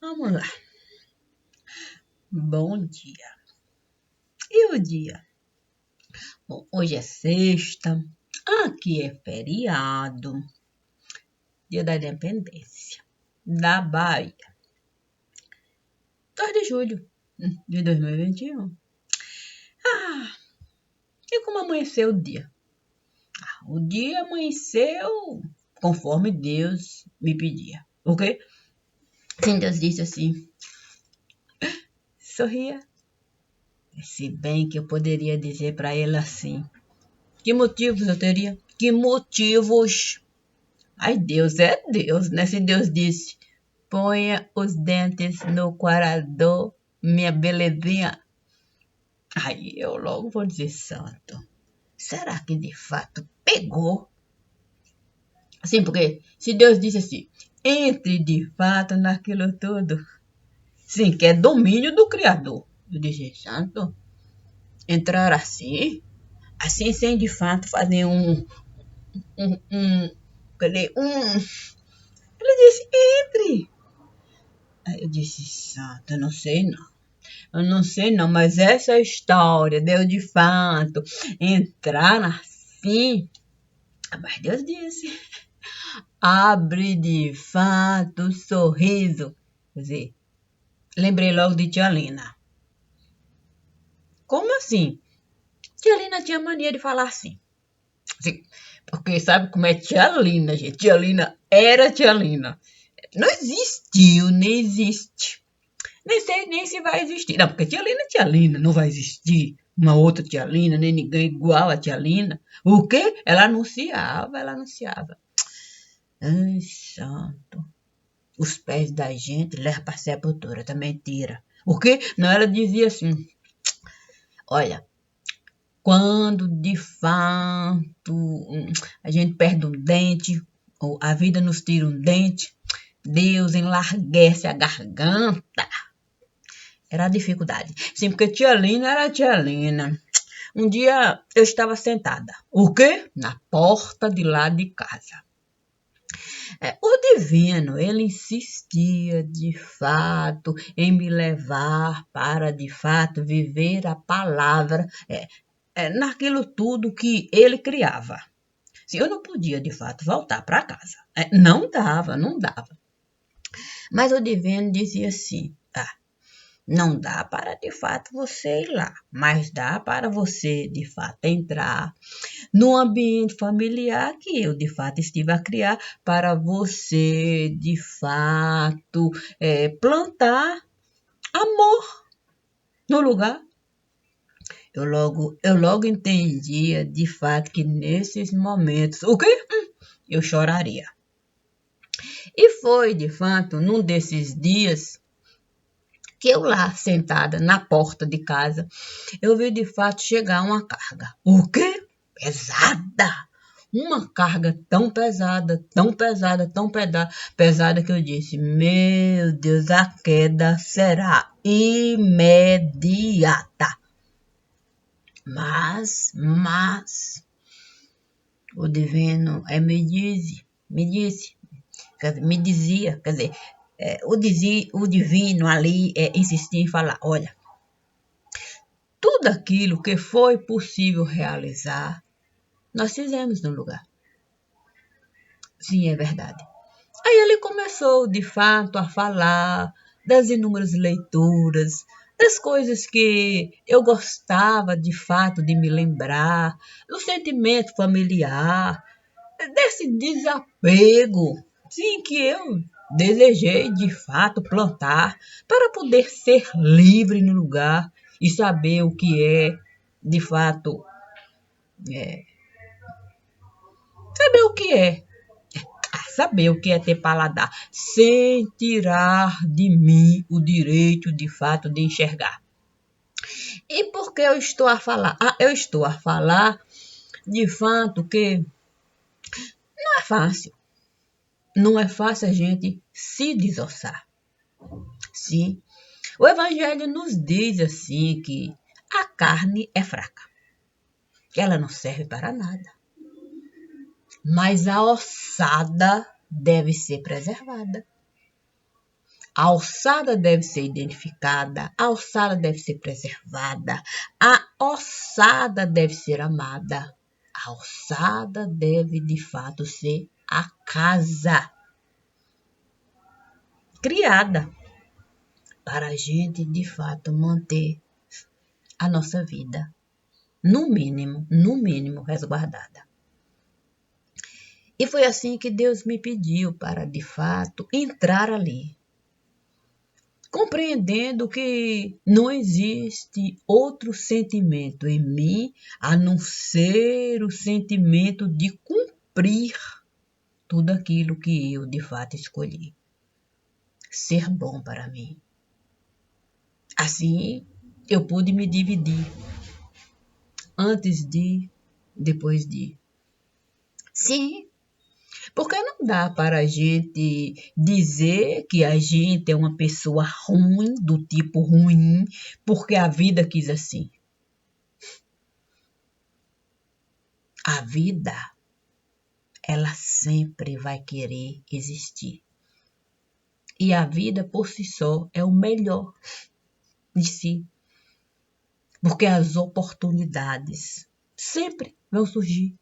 Vamos lá. Bom dia. E o dia? Bom, hoje é sexta, aqui é feriado, dia da independência da Bahia. 2 de julho de 2021. E como amanheceu o dia? O dia amanheceu conforme Deus me pedia, ok? Sim, Deus disse assim, sorria. Se bem que eu poderia dizer para ele assim, que motivos eu teria? Que motivos? Ai, Deus é Deus, né? Se Deus disse, ponha os dentes no quarador, minha belezinha. Aí eu logo vou dizer, santo, será que de fato pegou? Sim, porque se Deus disse assim, entre de fato naquilo tudo. Sim, que é domínio do Criador. Eu disse, santo, entrar assim sem de fato fazer cadê? Ele disse, entre. Aí eu disse, santo, eu não sei não. Eu não sei não, mas essa história deu de fato entrar assim. Mas Deus disse, abre de fato o sorriso. Quer dizer, lembrei logo de tia Lina. Como assim? Tia Lina tinha mania de falar assim. Porque sabe como é tia Lina, gente? Tia Lina era tia Lina. Não existiu, nem existe. Nem sei nem se vai existir. Não, porque tia Lina, não vai existir uma outra tia Lina, nem ninguém igual a tia Lina. O quê? Ela anunciava. Ai, santo. Os pés da gente levam para a sepultura, também tira. O quê? Não, ela dizia assim, olha, quando de fato a gente perde um dente, ou a vida nos tira um dente, Deus enlarguece a garganta. Era a dificuldade. Sim, porque tia Lina era tia Lina. Um dia eu estava sentada. O quê? Na porta de lá de casa. O divino, ele insistia de fato em me levar para de fato viver a palavra naquilo tudo que ele criava. Se eu não podia de fato voltar para casa, não dava. Mas o divino dizia assim, não dá para de fato você ir lá, mas dá para você de fato entrar no ambiente familiar que eu de fato estive a criar para você de fato plantar amor no lugar. Eu logo entendia de fato que nesses momentos, o quê? Eu choraria. E foi de fato num desses dias que eu lá sentada na porta de casa, eu vi de fato chegar uma carga. O quê? Pesada! Uma carga tão pesada que eu disse, meu Deus, a queda será imediata. Mas, o divino me dizia, quer dizer, o divino ali insistia em falar, olha, tudo aquilo que foi possível realizar, nós fizemos no lugar. Sim, é verdade. Aí ele começou, de fato, a falar das inúmeras leituras, das coisas que eu gostava, de fato, de me lembrar, do sentimento familiar, desse desapego, sim, que eu desejei, de fato, plantar para poder ser livre no lugar e saber o que é, de fato, saber o que é. Saber o que é ter paladar, sem tirar de mim o direito, de fato, de enxergar. E por que eu estou a falar? Eu estou a falar, de fato, que não é fácil. Não é fácil a gente se desossar. Sim. O Evangelho nos diz assim que a carne é fraca. Ela não serve para nada. Mas a ossada deve ser preservada. A alçada deve ser identificada, a alçada deve ser preservada, a ossada deve ser amada. A alçada deve, de fato, ser a casa criada para a gente, de fato, manter a nossa vida, no mínimo, resguardada. E foi assim que Deus me pediu para, de fato, entrar ali, compreendendo que não existe outro sentimento em mim a não ser o sentimento de cumprir tudo aquilo que eu, de fato, escolhi ser bom para mim. Assim, eu pude me dividir antes de, depois de. Sim, porque não dá para a gente dizer que a gente é uma pessoa ruim, do tipo ruim, porque a vida quis assim. A vida, ela sempre vai querer existir. E a vida, por si só, é o melhor de si. Porque as oportunidades sempre vão surgir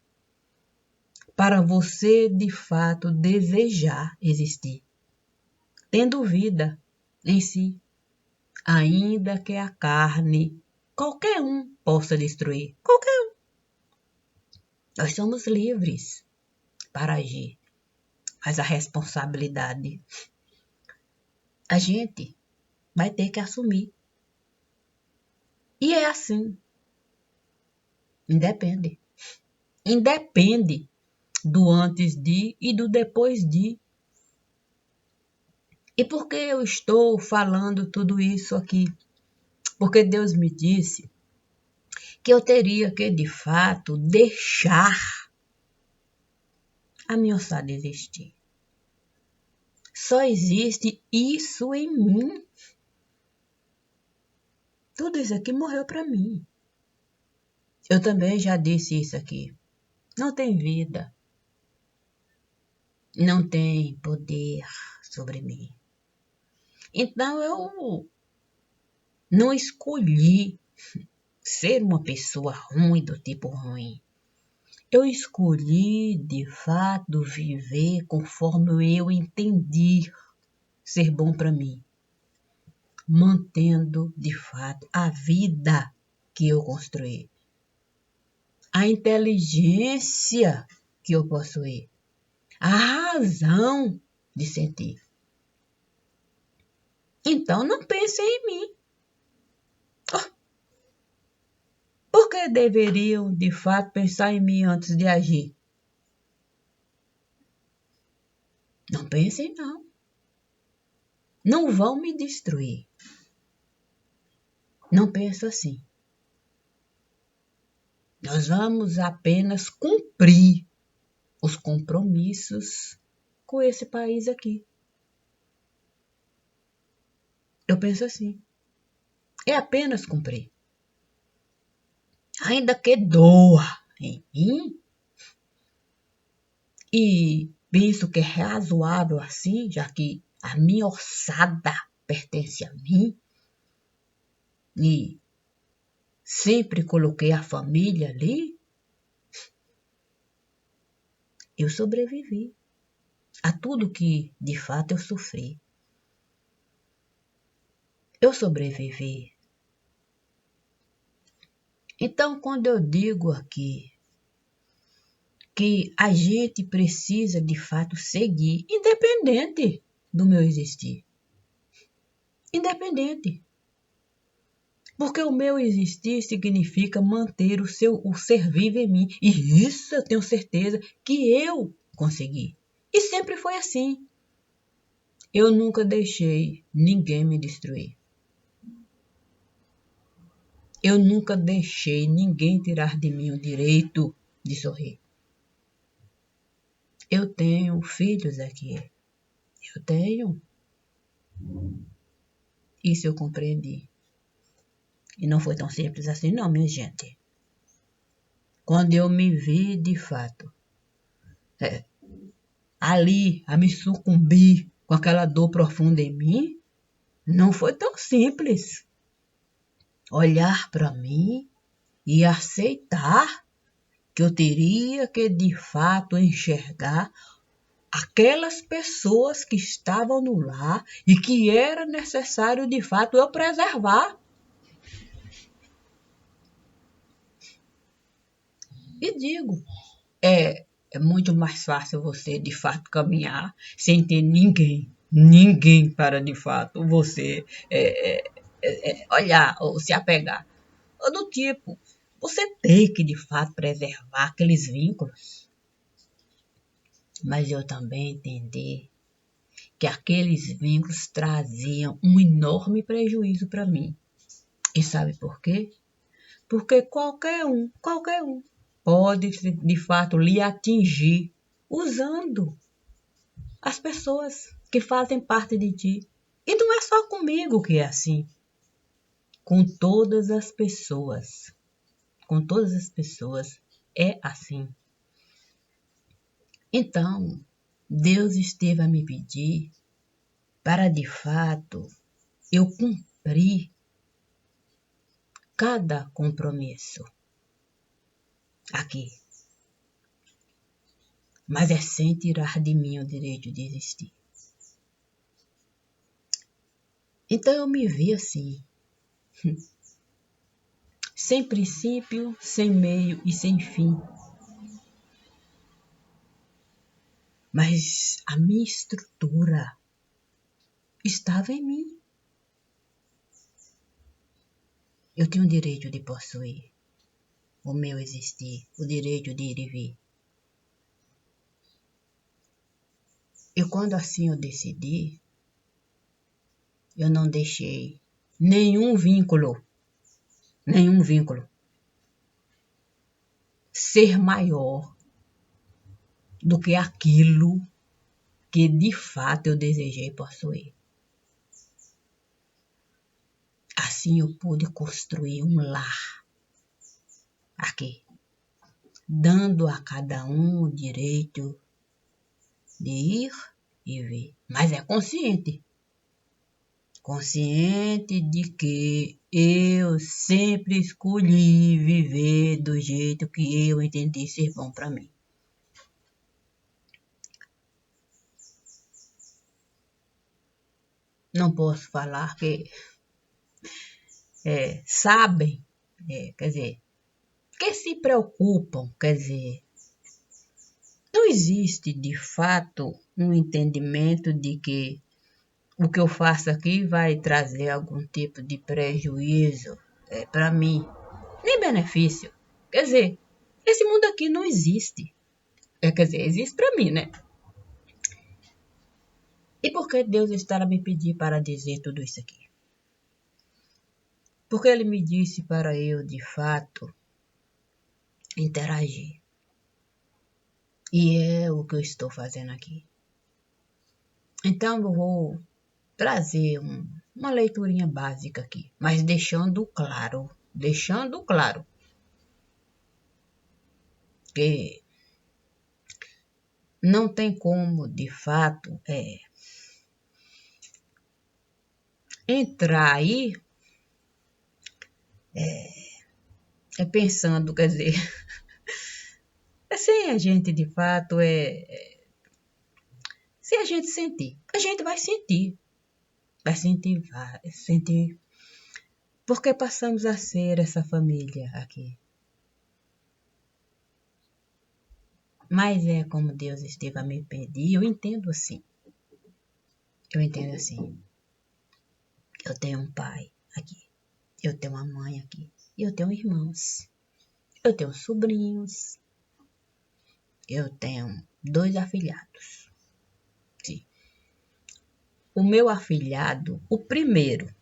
para você, de fato, desejar existir, tendo vida em si, ainda que a carne qualquer um possa destruir. Qualquer um. Nós somos livres para agir, mas a responsabilidade a gente vai ter que assumir. E é assim. Independe. Independe do antes de e do depois de. E por que eu estou falando tudo isso aqui? Porque Deus me disse que eu teria que, de fato, deixar a minha ossada existir. Só existe isso em mim. Tudo isso aqui morreu para mim. Eu também já disse isso aqui. Não tem vida. Não tem poder sobre mim. Então eu não escolhi ser uma pessoa ruim, do tipo ruim. Eu escolhi, de fato, viver conforme eu entendi ser bom para mim, mantendo, de fato, a vida que eu construí, a inteligência que eu possuí, a razão de sentir. Então, não pense em mim. Por que deveriam, de fato, pensar em mim antes de agir? Não pensem, não. Não vão me destruir. Não penso assim. Nós vamos apenas cumprir os compromissos com esse país aqui. Eu penso assim. É apenas cumprir. Ainda que doa em mim, e penso que é razoável assim, já que a minha ossada pertence a mim, e sempre coloquei a família ali, eu sobrevivi a tudo que, de fato, eu sofri. Eu sobrevivi. Então, quando eu digo aqui que a gente precisa, de fato, seguir, independente do meu existir. Independente. Porque o meu existir significa manter o ser vivo em mim. E isso eu tenho certeza que eu consegui. E sempre foi assim. Eu nunca deixei ninguém me destruir. Eu nunca deixei ninguém tirar de mim o direito de sorrir. Eu tenho filhos aqui. Eu tenho. Isso eu compreendi. E não foi tão simples assim não, minha gente. Quando eu me vi, de fato, ali, a me sucumbir com aquela dor profunda em mim, não foi tão simples olhar para mim e aceitar que eu teria que de fato enxergar aquelas pessoas que estavam no lar e que era necessário de fato eu preservar. E digo, é muito mais fácil você de fato caminhar sem ter ninguém para de fato você olhar ou se apegar. Ou do tipo, você tem que de fato preservar aqueles vínculos, mas eu também entendi que aqueles vínculos traziam um enorme prejuízo para mim. E sabe por quê? Porque qualquer um, pode de fato lhe atingir usando as pessoas que fazem parte de ti. E não é só comigo que é assim, com todas as pessoas. Com todas as pessoas é assim. Então, Deus esteve a me pedir para de fato eu cumprir cada compromisso aqui, mas é sem tirar de mim o direito de existir. Então eu me vi assim, sem princípio, sem meio e sem fim. Mas a minha estrutura estava em mim. Eu tinha o direito de possuir o meu existir, o direito de ir e vir. E quando assim eu decidi, eu não deixei nenhum vínculo ser maior do que aquilo que de fato eu desejei possuir. Assim eu pude construir um lar aqui, dando a cada um o direito de ir e vir. Mas é consciente de que eu sempre escolhi viver do jeito que eu entendi ser bom para mim. Não posso falar que sabem, quer dizer, que se preocupam, quer dizer, não existe de fato um entendimento de que o que eu faço aqui vai trazer algum tipo de prejuízo para mim, nem benefício. Quer dizer, esse mundo aqui não existe. Quer dizer, existe para mim, né? E por que Deus está a me pedir para dizer tudo isso aqui? Porque Ele me disse para eu, de fato, interagir. E é o que eu estou fazendo aqui. Então eu vou trazer uma leiturinha básica aqui, mas deixando claro que não tem como, de fato, entrar aí pensando, quer dizer, sem a gente, de fato, sem a gente sentir. A gente vai sentir, vai sentir, porque passamos a ser essa família aqui. Mas é como Deus esteve a me pedir, eu entendo assim. Eu tenho um pai aqui, eu tenho uma mãe aqui, eu tenho irmãos, eu tenho sobrinhos, eu tenho 2 afilhados. Sim. O meu afilhado, o primeiro,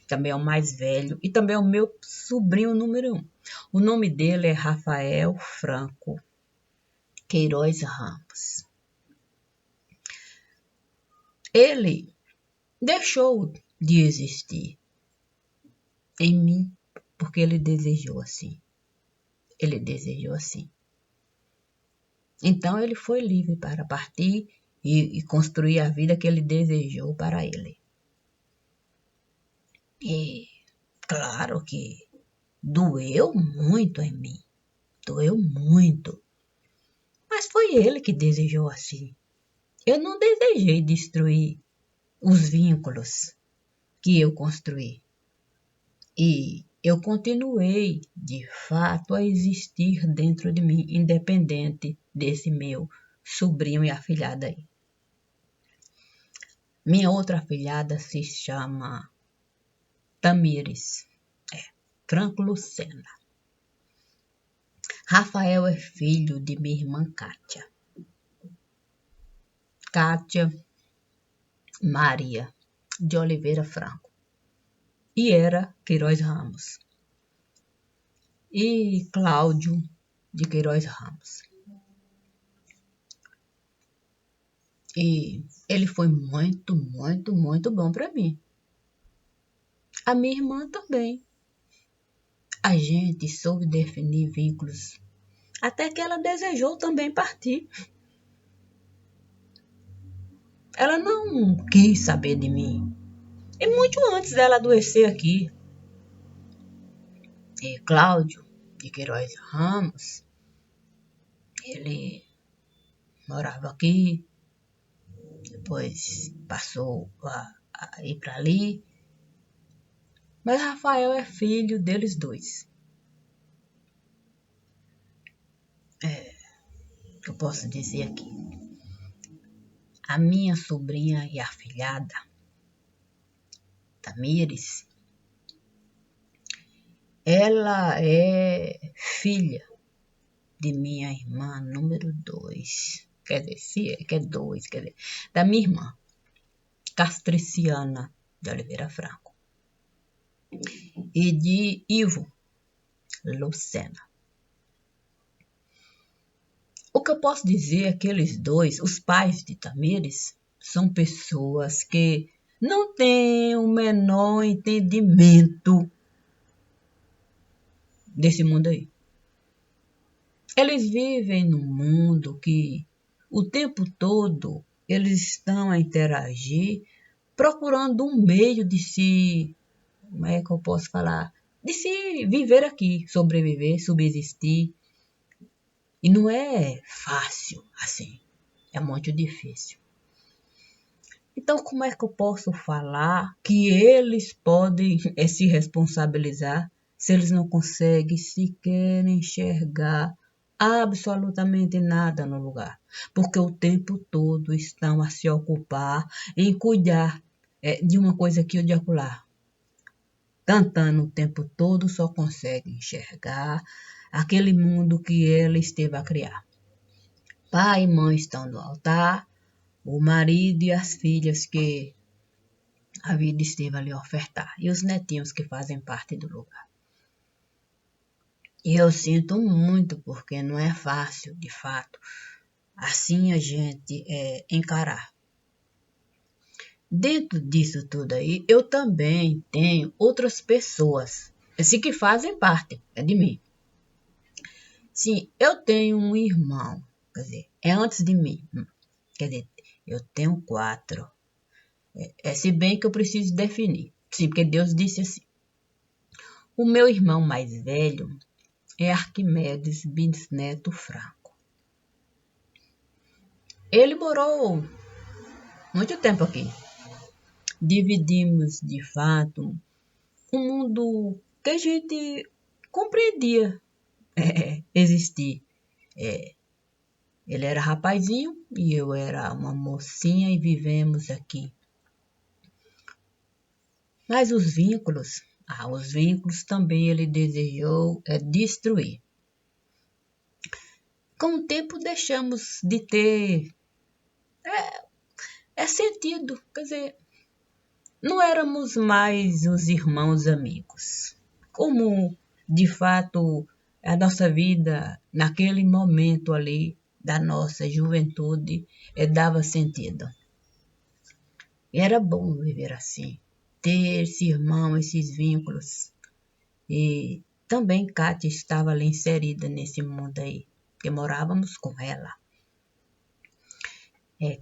também é o mais velho e também é o meu sobrinho número 1. O nome dele é Rafael Franco Queiroz Ramos. Ele deixou de existir em mim porque ele desejou assim. Então ele foi livre para partir e construir a vida que ele desejou para ele. E claro que doeu muito em mim, doeu muito. Mas foi ele que desejou assim. Eu não desejei destruir os vínculos que eu construí. E eu continuei, de fato, a existir dentro de mim, independente desse meu sobrinho e afilhada aí. Minha outra afilhada se chama Tamires, Franco Lucena. Rafael é filho de minha irmã Kátia. Kátia Maria de Oliveira Franco. E era Queiroz Ramos. E Cláudio de Queiroz Ramos. E ele foi muito, muito, muito bom para mim. A minha irmã também. A gente soube definir vínculos, até que ela desejou também partir. Ela não quis saber de mim. E muito antes dela adoecer aqui. E Cláudio de Queiroz Ramos, ele morava aqui, depois passou a ir para ali. Mas Rafael é filho deles dois. Eu posso dizer aqui. A minha sobrinha e afilhada, Tamires, ela é filha de minha irmã número 2. Quer dizer, se é que é 2, quer dizer, da minha irmã, Castriciana de Oliveira Franco. E de Ivo Lucena. O que eu posso dizer é que eles dois, os pais de Tamires, são pessoas que não têm o menor entendimento desse mundo aí. Eles vivem num mundo que o tempo todo eles estão a interagir, procurando um meio de se, como é que eu posso falar? De se viver aqui, sobreviver, subsistir. E não é fácil assim, é muito difícil. Então, como é que eu posso falar que eles podem se responsabilizar se eles não conseguem sequer enxergar absolutamente nada no lugar? Porque o tempo todo estão a se ocupar em cuidar de uma coisa aqui ou de acolá. Tantando o tempo todo só consegue enxergar aquele mundo que ela esteve a criar. Pai e mãe estão no altar, o marido e as filhas que a vida esteve ali a ofertar, e os netinhos que fazem parte do lugar. E eu sinto muito, porque não é fácil, de fato, assim a gente encarar. Dentro disso tudo aí, eu também tenho outras pessoas, assim que fazem parte de mim. Sim, eu tenho um irmão, quer dizer, é antes de mim. Quer dizer, eu tenho 4. Se bem que eu preciso definir. Sim, porque Deus disse assim. O meu irmão mais velho é Arquimedes Bisneto Franco. Ele morou muito tempo aqui. Dividimos, de fato, um mundo que a gente compreendia existir. Ele era rapazinho e eu era uma mocinha e vivemos aqui. Mas os vínculos também ele desejou destruir. Com o tempo deixamos de ter sentido, quer dizer, não éramos mais os irmãos amigos. Como, de fato, a nossa vida, naquele momento ali da nossa juventude, dava sentido. E era bom viver assim, ter esse irmão, esses vínculos. E também Kátia estava ali inserida nesse mundo aí, que morávamos com ela.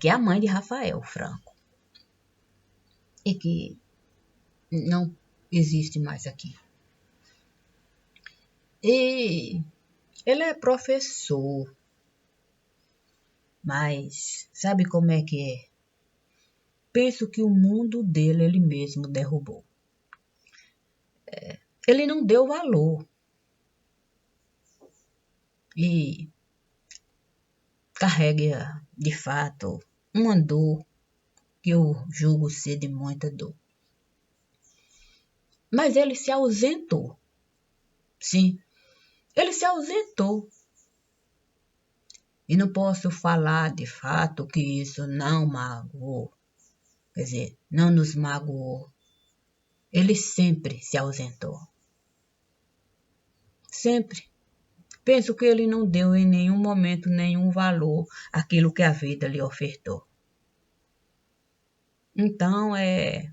Que é a mãe de Rafael Franco. E que não existe mais aqui. E ele é professor, mas sabe como é que é? Penso que o mundo dele ele mesmo derrubou. Ele não deu valor e carrega, de fato, uma dor que eu julgo ser de muita dor. Mas ele se ausentou. Sim, ele se ausentou. E não posso falar de fato que isso não magoou. Quer dizer, não nos magoou. Ele sempre se ausentou. Sempre. Penso que ele não deu em nenhum momento nenhum valor àquilo que a vida lhe ofertou. Então é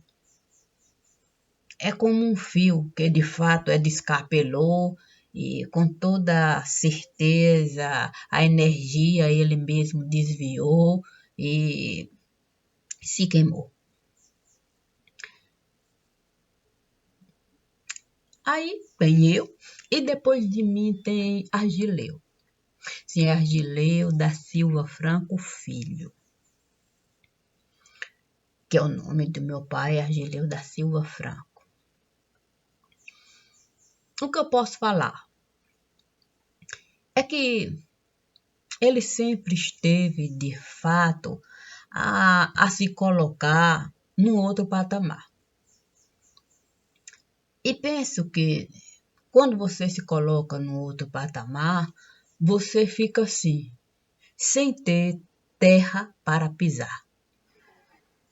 como um fio que de fato descapelou e com toda certeza a energia ele mesmo desviou e se queimou. Aí tem eu e depois de mim tem Argileu. Sim, é Argileu da Silva Franco Filho, que é o nome do meu pai, Argileu da Silva Franco. O que eu posso falar é que ele sempre esteve, de fato, a se colocar num outro patamar. E penso que quando você se coloca no outro patamar, você fica assim, sem ter terra para pisar.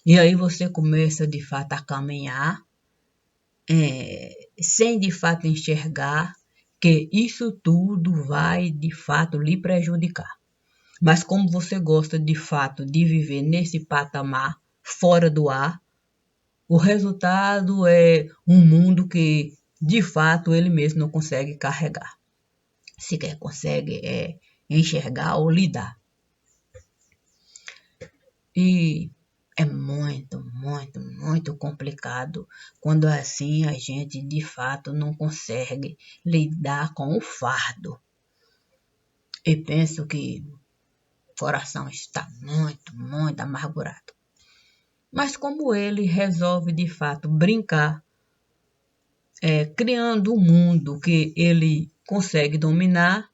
E aí você começa de fato a caminhar, sem de fato enxergar que isso tudo vai de fato lhe prejudicar. Mas como você gosta de fato de viver nesse patamar fora do ar, o resultado é um mundo que de fato ele mesmo não consegue carregar. Sequer consegue enxergar ou lidar. E é muito, muito, muito complicado quando assim a gente de fato não consegue lidar com o fardo. E penso que o coração está muito, muito amargurado. Mas como ele resolve de fato brincar, criando um mundo que ele consegue dominar,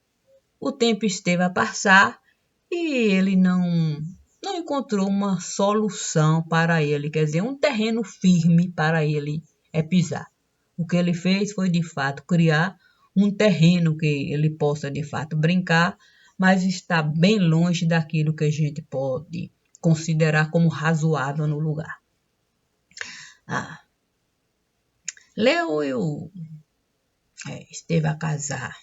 o tempo esteve a passar e ele não encontrou uma solução para ele, quer dizer, um terreno firme para ele pisar. O que ele fez foi, de fato, criar um terreno que ele possa, de fato, brincar, mas está bem longe daquilo que a gente pode considerar como razoável no lugar. Leo esteve a casar.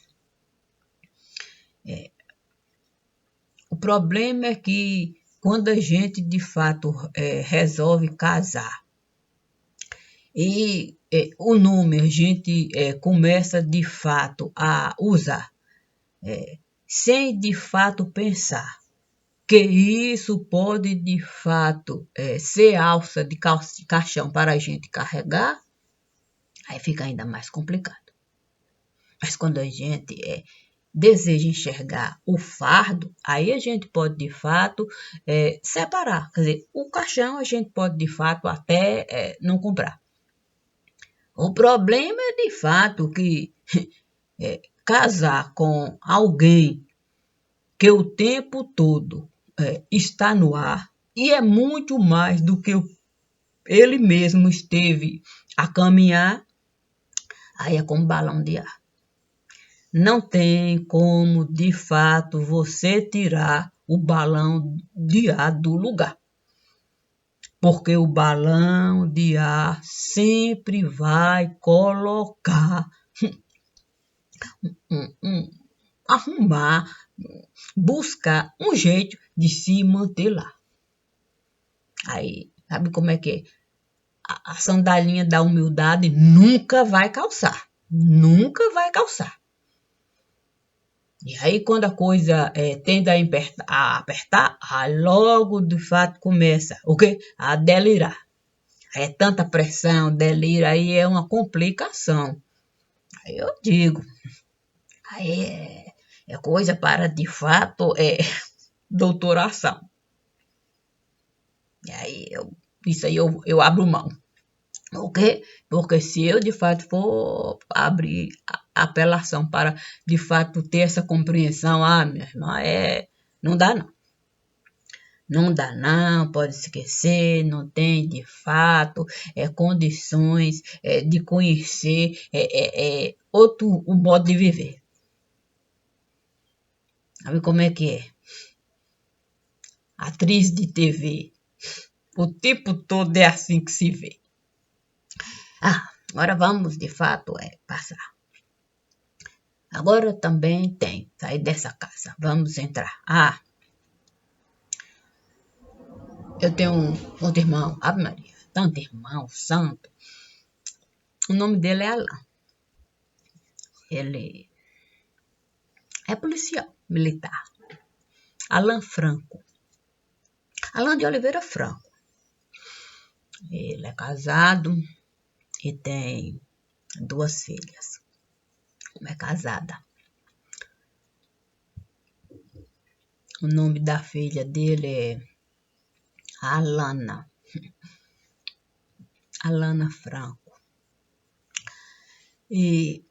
O problema é que quando a gente de fato resolve casar e o nome a gente começa de fato a usar sem de fato pensar que isso pode de fato ser alça de caixão para a gente carregar, aí fica ainda mais complicado. Mas quando a gente deseja enxergar o fardo, aí a gente pode de fato separar. Quer dizer, o caixão a gente pode de fato até não comprar. O problema é de fato que casar com alguém que o tempo todo está no ar e é muito mais do que ele mesmo esteve a caminhar, aí é como balão de ar. Não tem como, de fato, você tirar o balão de ar do lugar. Porque o balão de ar sempre vai colocar, arrumar, buscar um jeito de se manter lá. Aí, sabe como é que é? A sandalinha da humildade nunca vai calçar. Nunca vai calçar. E aí, quando a coisa tende a apertar, aí logo de fato começa o quê? A delirar. É tanta pressão, delírio, aí é uma complicação. Aí eu digo, aí é coisa para, de fato, doutoração. E aí isso aí eu abro mão. Por quê? Porque se eu, de fato, for abrir apelação para, de fato, ter essa compreensão, minha irmã, não dá não. Não dá não, pode esquecer, não tem, de fato, condições de conhecer outro o modo de viver. Sabe como é que é? Atriz de TV, o tempo todo é assim que se vê. Agora vamos, de fato, passar. Agora também tem, sair dessa casa, vamos entrar. Eu tenho outro irmão, Ave Maria, tanto irmão, santo. O nome dele é Alan. Ele é policial, militar. Alan Franco. Alan de Oliveira Franco. Ele é casado e tem 2 filhas. É casada. O nome da filha dele é Alana. Alana Franco. E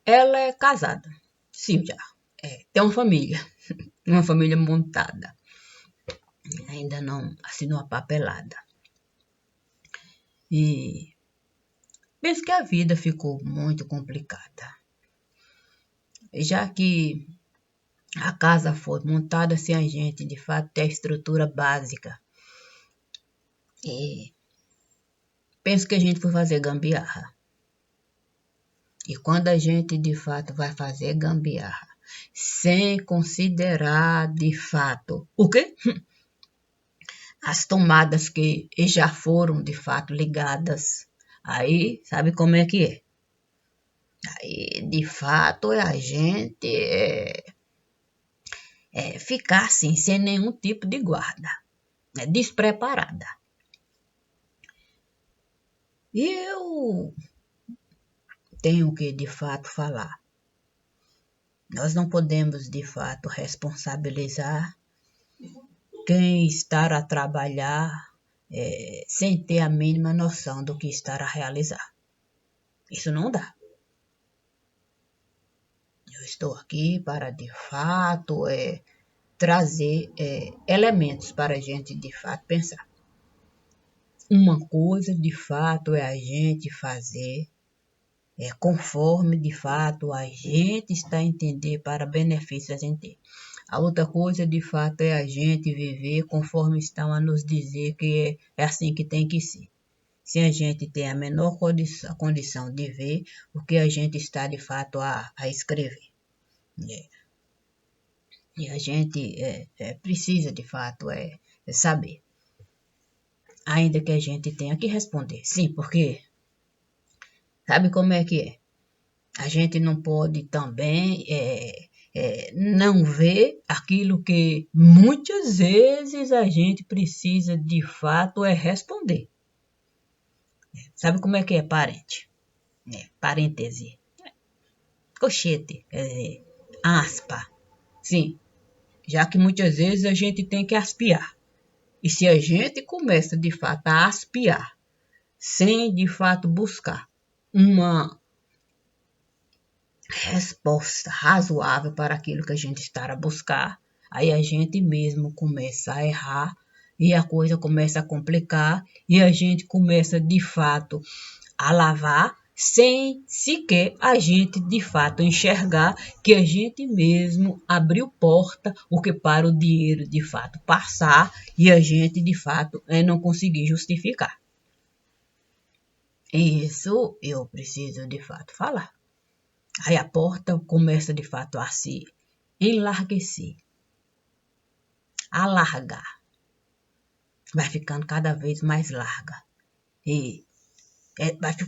ela é casada. Sim, já. Tem uma família. Uma família montada. Ainda não assinou a papelada. E penso que a vida ficou muito complicada. Já que a casa foi montada sem a gente, de fato, ter a estrutura básica. E penso que a gente foi fazer gambiarra. E quando a gente, de fato, vai fazer gambiarra, sem considerar, de fato, o quê? As tomadas que já foram, de fato, ligadas, aí, sabe como é que é? Aí, de fato, a gente ficar assim, sem nenhum tipo de guarda, despreparada. E eu tenho que, de fato, falar. Nós não podemos, de fato, responsabilizar quem está a trabalhar sem ter a mínima noção do que está a realizar. Isso não dá. Eu estou aqui para, de fato, trazer elementos para a gente, de fato, pensar. Uma coisa, de fato, é a gente fazer conforme, de fato, a gente está a entender para benefício da gente. A outra coisa, de fato, é a gente viver conforme estão a nos dizer que é assim que tem que ser. Se a gente tem a menor condição de ver o que a gente está, de fato, a escrever. E a gente precisa, de fato, saber. Ainda que a gente tenha que responder. Sim, porque sabe como é que é? A gente não pode também não ver aquilo que muitas vezes a gente precisa, de fato, responder. Sabe como é que é parente? Parêntese. Cochete, aspa. Sim, já que muitas vezes a gente tem que aspiar. E se a gente começa, de fato, a aspiar, sem, de fato, buscar uma resposta razoável para aquilo que a gente está a buscar, aí a gente mesmo começa a errar e a coisa começa a complicar e a gente começa, de fato, a lavar sem sequer a gente, de fato, enxergar que a gente mesmo abriu porta o que para o dinheiro, de fato, passar e a gente, de fato, não conseguir justificar. Isso eu preciso, de fato, falar. Aí a porta começa, de fato, a se enlarguecer, alargar. Vai ficando cada vez mais larga. E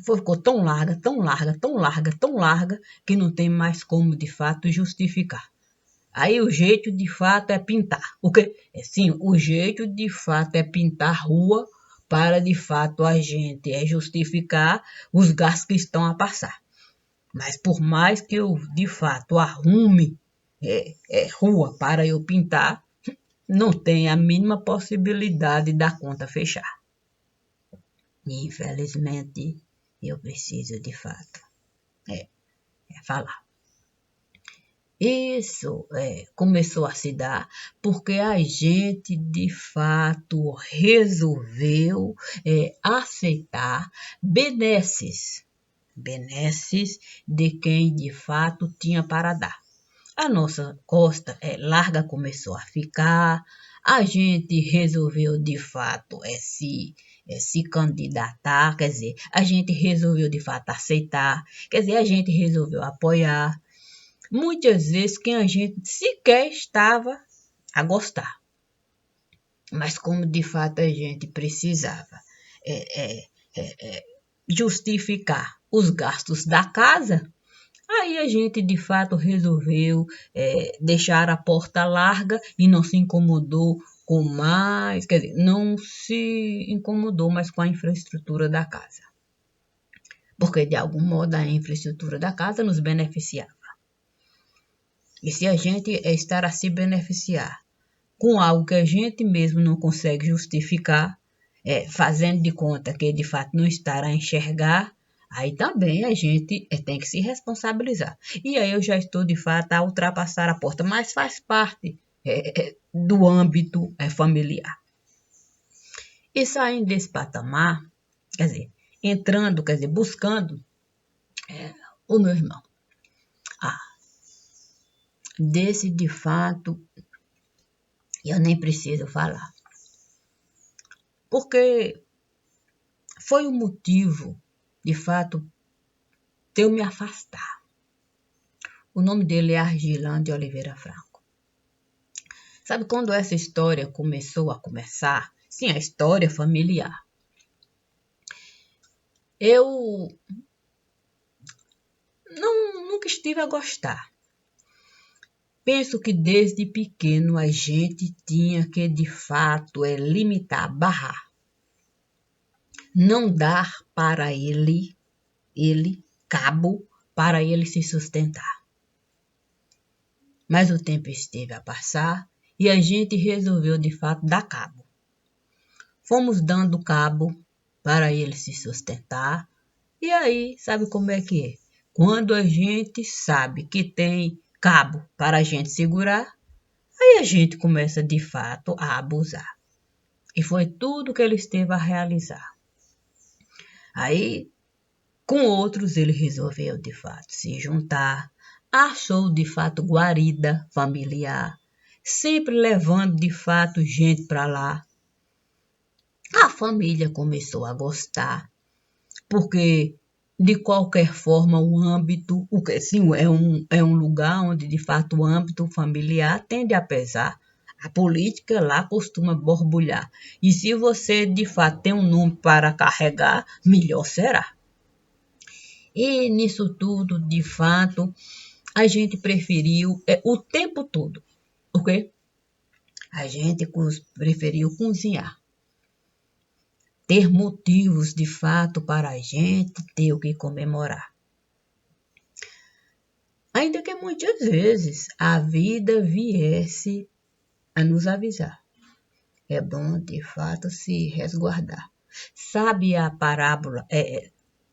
ficou tão larga, tão larga, tão larga, tão larga, que não tem mais como, de fato, justificar. Aí o jeito, de fato, é pintar. O quê? Sim, o jeito, de fato, é pintar a rua para de fato a gente justificar os gastos que estão a passar. Mas por mais que eu de fato arrume rua para eu pintar, não tem a mínima possibilidade da conta fechar. E, infelizmente, eu preciso de fato falar. Isso começou a se dar porque a gente de fato resolveu aceitar benesses de quem de fato tinha para dar. A nossa costa larga começou a ficar, a gente resolveu de fato se candidatar, quer dizer, a gente resolveu de fato aceitar, quer dizer, a gente resolveu apoiar. Muitas vezes quem a gente sequer estava a gostar. Mas como de fato a gente precisava justificar os gastos da casa, aí a gente de fato resolveu deixar a porta larga e não se incomodou com mais, quer dizer, não se incomodou mais com a infraestrutura da casa. Porque de algum modo a infraestrutura da casa nos beneficiava. E se a gente estar a se beneficiar com algo que a gente mesmo não consegue justificar, fazendo de conta que de fato não estar a enxergar, aí também a gente tem que se responsabilizar. E aí eu já estou de fato a ultrapassar a porta, mas faz parte do âmbito familiar. E saindo desse patamar, quer dizer, entrando, quer dizer, buscando o meu irmão. Desse de fato, eu nem preciso falar. Porque foi o motivo, de fato, de eu me afastar. O nome dele é Argilã de Oliveira Franco. Sabe quando essa história começou a começar? Sim, a história familiar. Eu nunca estive a gostar. Penso que desde pequeno a gente tinha que, de fato, limitar, barrar. Não dar para ele cabo para ele se sustentar. Mas o tempo esteve a passar e a gente resolveu, de fato, dar cabo. Fomos dando cabo para ele se sustentar. E aí, sabe como é que é? Quando a gente sabe que tem cabo para a gente segurar, aí a gente começa de fato a abusar. E foi tudo que ele esteve a realizar. Aí, com outros, ele resolveu de fato se juntar, achou de fato guarida familiar, sempre levando de fato gente para lá. A família começou a gostar, porque de qualquer forma o âmbito, sim, é um lugar onde de fato o âmbito familiar tende a pesar. A política lá costuma borbulhar. E se você de fato tem um nome para carregar, melhor será. E nisso tudo, de fato, a gente preferiu o tempo todo. O quê? A gente preferiu cozinhar. Ter motivos, de fato, para a gente ter o que comemorar. Ainda que muitas vezes a vida viesse a nos avisar. É bom, de fato, se resguardar. Sabe a parábola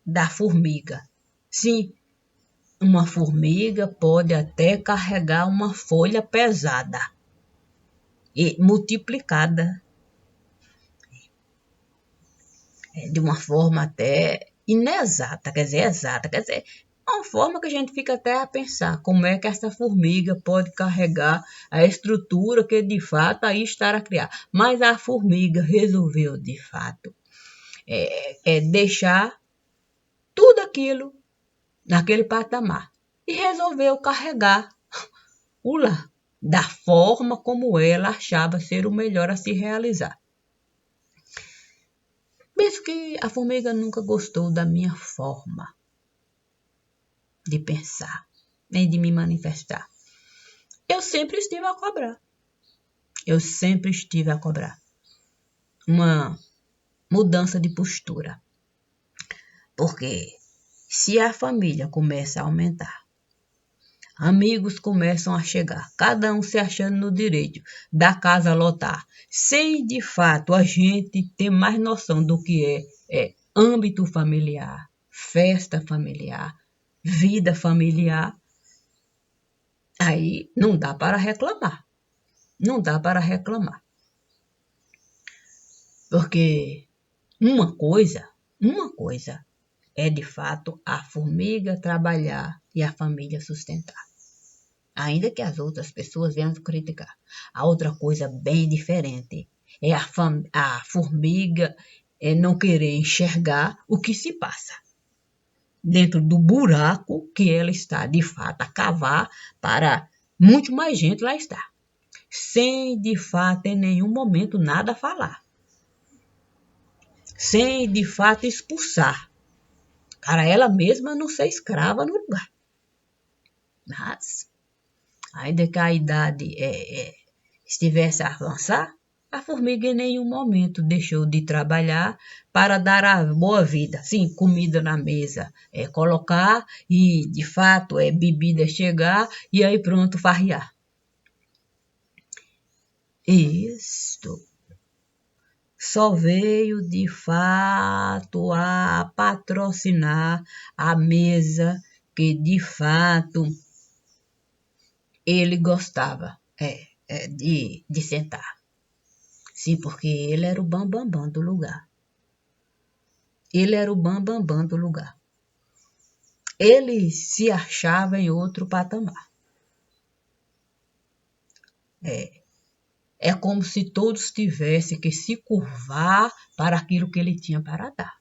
da formiga? Sim, uma formiga pode até carregar uma folha pesada e multiplicada de uma forma até inexata, quer dizer, exata, quer dizer, uma forma que a gente fica até a pensar como é que essa formiga pode carregar a estrutura que de fato aí está a criar. Mas a formiga resolveu de fato deixar tudo aquilo naquele patamar e resolveu carregar o lar da forma como ela achava ser o melhor a se realizar. Penso que a formiga nunca gostou da minha forma de pensar, nem de me manifestar. Eu sempre estive a cobrar. Uma mudança de postura. Porque se a família começa a aumentar, amigos começam a chegar, cada um se achando no direito da casa lotar, sem de fato a gente ter mais noção do que é âmbito familiar, festa familiar, vida familiar, aí não dá para reclamar. Não dá para reclamar. Porque uma coisa é de fato a formiga trabalhar e a família sustentar. Ainda que as outras pessoas venham criticar. A outra coisa bem diferente é a formiga não querer enxergar o que se passa dentro do buraco que ela está, de fato, a cavar para muito mais gente lá estar. Sem, de fato, em nenhum momento nada falar. Sem, de fato, expulsar. Para ela mesma não ser escrava no lugar. Mas, ainda que a idade estivesse a avançar, a formiga em nenhum momento deixou de trabalhar para dar a boa vida. Sim, comida na mesa, colocar e, de fato, bebida chegar e aí pronto, farrear. Isto só veio, de fato, a patrocinar a mesa que, de fato, ele gostava de sentar. Sim, porque ele era o bambambam do lugar. Ele era o bambambam do lugar. Ele se achava em outro patamar. É como se todos tivessem que se curvar para aquilo que ele tinha para dar.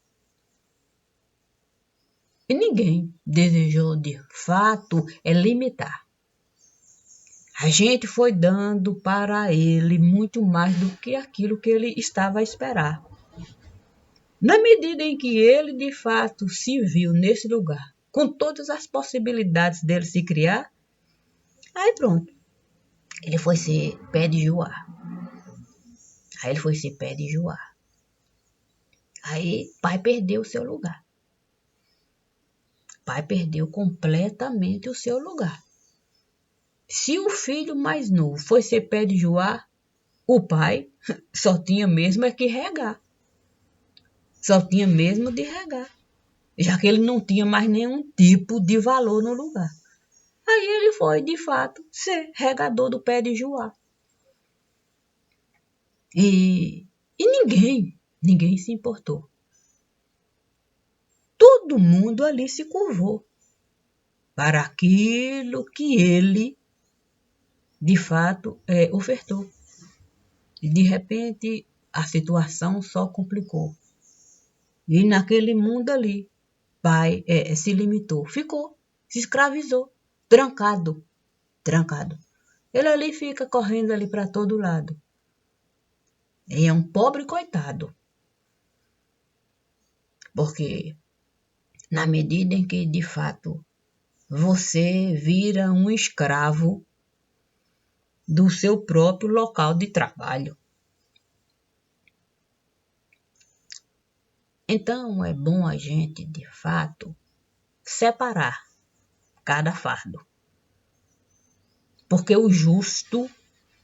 E ninguém desejou, de fato, limitar. A gente foi dando para ele muito mais do que aquilo que ele estava a esperar. Na medida em que ele, de fato, se viu nesse lugar, com todas as possibilidades dele se criar, aí pronto. Ele foi ser pé de joá. Aí pai perdeu o seu lugar. Pai perdeu completamente o seu lugar. Se o filho mais novo foi ser pé de joá, o pai só tinha mesmo que regar. Só tinha mesmo de regar. Já que ele não tinha mais nenhum tipo de valor no lugar. Aí ele foi, de fato, ser regador do pé de joá. E ninguém se importou. Todo mundo ali se curvou para aquilo que ele, de fato, ofertou. E, de repente, a situação só complicou. E naquele mundo ali, pai se limitou, ficou, se escravizou, trancado. Ele ali fica correndo ali para todo lado. E é um pobre coitado. Porque na medida em que, de fato, você vira um escravo do seu próprio local de trabalho. Então, é bom a gente, de fato, separar cada fardo. Porque o justo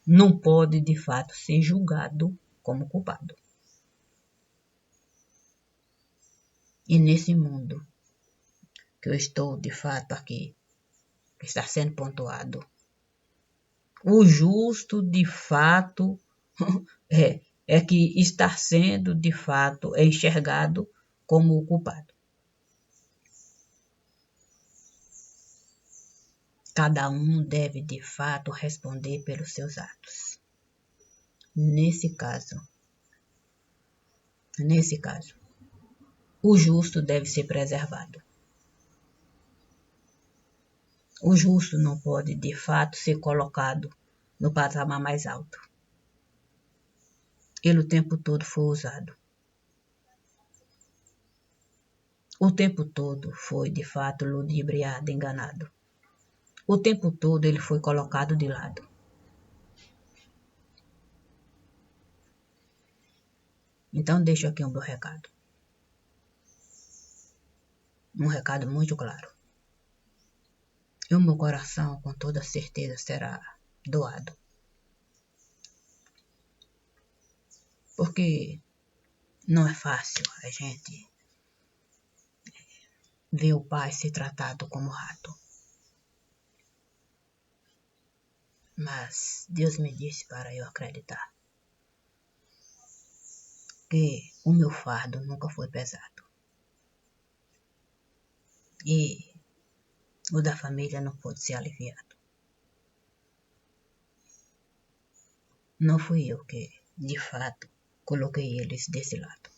não pode, de fato, ser julgado como culpado. E nesse mundo que eu estou, de fato, aqui, que está sendo pontuado, o justo, de fato, é que está sendo, de fato, enxergado como o culpado. Cada um deve, de fato, responder pelos seus atos. Nesse caso, o justo deve ser preservado. O justo não pode, de fato, ser colocado no patamar mais alto. Ele o tempo todo foi usado. O tempo todo foi, de fato, ludibriado, enganado. O tempo todo ele foi colocado de lado. Então deixo aqui um meu recado. Um recado muito claro. E o meu coração com toda certeza será doado. Porque não é fácil a gente ver o pai ser tratado como rato. Mas Deus me disse para eu acreditar que o meu fardo nunca foi pesado. E o da família não pôde ser aliviado. Não fui eu que, de fato, coloquei eles desse lado.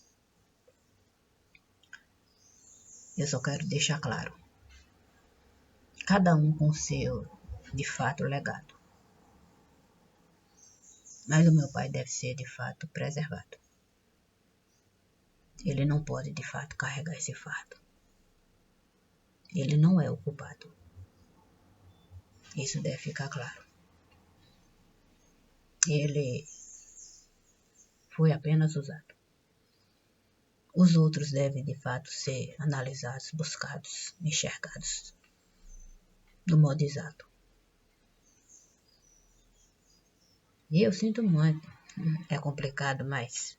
Eu só quero deixar claro. Cada um com seu, de fato, legado. Mas o meu pai deve ser, de fato, preservado. Ele não pode, de fato, carregar esse fardo. Ele não é o culpado. Isso deve ficar claro. Ele foi apenas usado. Os outros devem, de fato, ser analisados, buscados, enxergados do modo exato. E eu sinto muito. É complicado, mas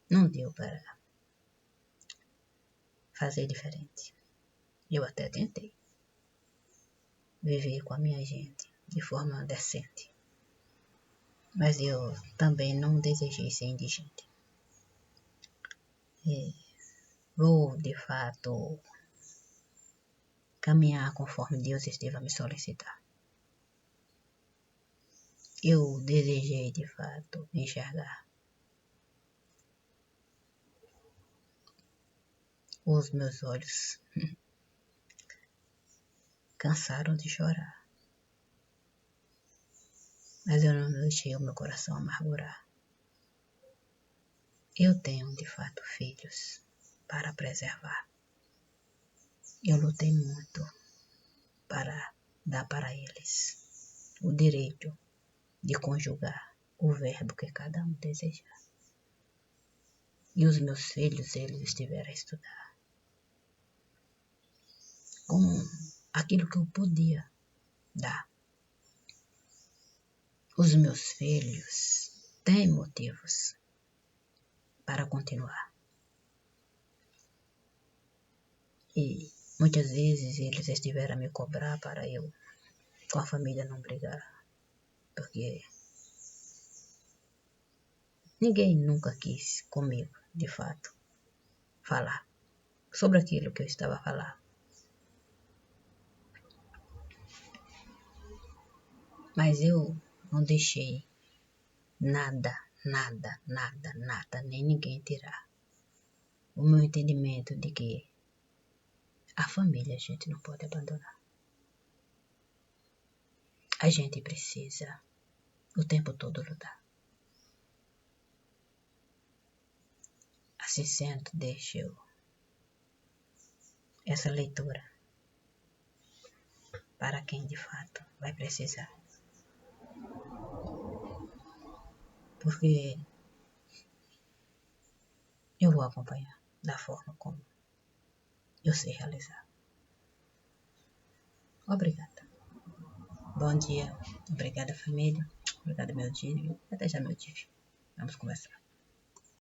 não deu para fazer diferente. Eu até tentei viver com a minha gente de forma decente. Mas eu também não desejei ser indigente. E vou, de fato, caminhar conforme Deus esteve a me solicitar. Eu desejei, de fato, enxergar os meus olhos cansaram de chorar. Mas eu não deixei o meu coração amargurar. Eu tenho, de fato, filhos para preservar. Eu lutei muito para dar para eles o direito de conjugar o verbo que cada um desejar. E os meus filhos, eles estiveram a estudar com aquilo que eu podia dar. Os meus filhos têm motivos para continuar. E muitas vezes eles estiveram a me cobrar para eu, com a família, não brigar. Porque ninguém nunca quis comigo, de fato, falar sobre aquilo que eu estava a falar. Mas eu não deixei nada, nem ninguém tirar o meu entendimento de que a família a gente não pode abandonar. A gente precisa o tempo todo lutar. Assim sendo, deixo eu essa leitura para quem de fato vai precisar. Porque eu vou acompanhar da forma como eu sei realizar. Obrigada. Bom dia. Obrigada, família. Obrigada, meu dia. Até já, meu dia. Vamos conversar.